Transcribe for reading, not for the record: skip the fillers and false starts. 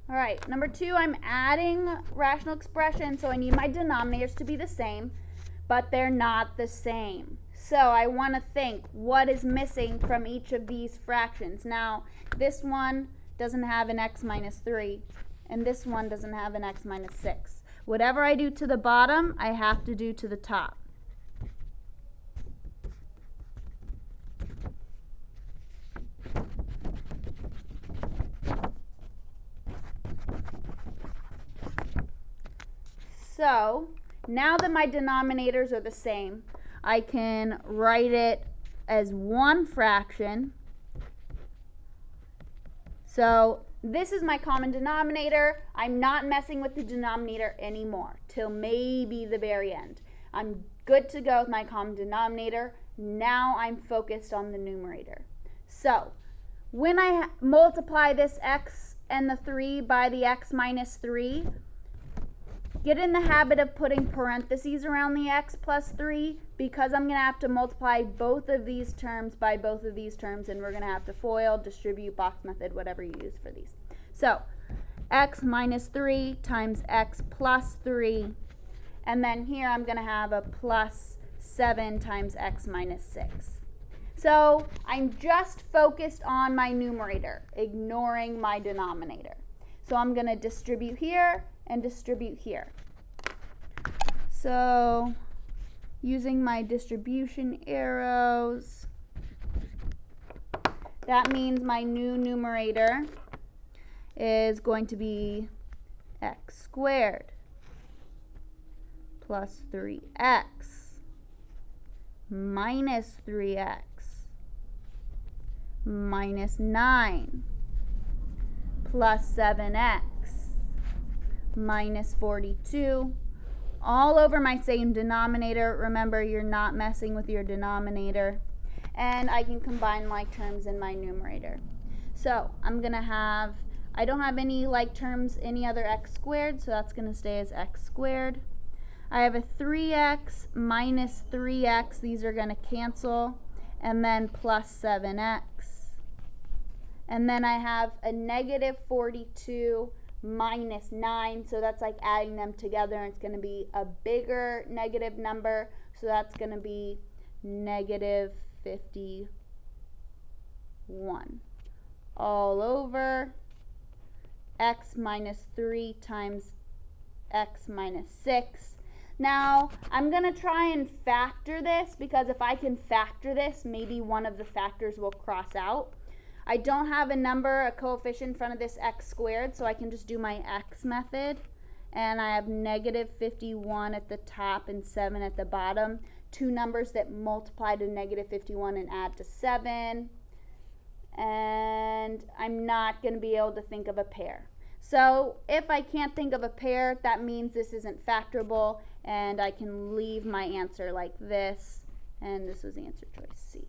All right, number 2, I'm adding rational expressions, so I need my denominators to be the same, but they're not the same. So I want to think what is missing from each of these fractions. Now, this one doesn't have an x minus 3, and this one doesn't have an x minus 6. Whatever I do to the bottom, I have to do to the top. So now that my denominators are the same, I can write it as one fraction. So this is my common denominator. I'm not messing with the denominator anymore till maybe the very end. I'm good to go with my common denominator. Now I'm focused on the numerator. So when I multiply this x and the 3 by the x minus 3, get in the habit of putting parentheses around the x plus 3 because I'm going to have to multiply both of these terms by both of these terms, and we're going to have to FOIL, distribute, box method, whatever you use for these. So x minus 3 times x plus 3, and then here I'm going to have a plus 7 times x minus 6. So I'm just focused on my numerator, ignoring my denominator. So I'm going to distribute here and distribute here. So using my distribution arrows, that means my new numerator is going to be x squared plus 3x minus 3x minus 9 plus 7x minus 42, all over my same denominator. Remember, you're not messing with your denominator. And I can combine like terms in my numerator. So I'm going to have, I don't have any like terms, any other x squared, so that's going to stay as x squared. I have a 3x minus 3x, these are going to cancel, and then plus 7x. And then I have a negative 42 minus 9, so that's like adding them together, and it's going to be a bigger negative number, so that's going to be negative 51 all over x minus 3 times x minus 6. Now I'm going to try and factor this, because if I can factor this, maybe one of the factors will cross out. I don't have a number, a coefficient in front of this x squared, so I can just do my x method. And I have negative 51 at the top and 7 at the bottom. Two numbers that multiply to negative 51 and add to 7. And I'm not going to be able to think of a pair. So if I can't think of a pair, that means this isn't factorable, and I can leave my answer like this. And this was answer choice C.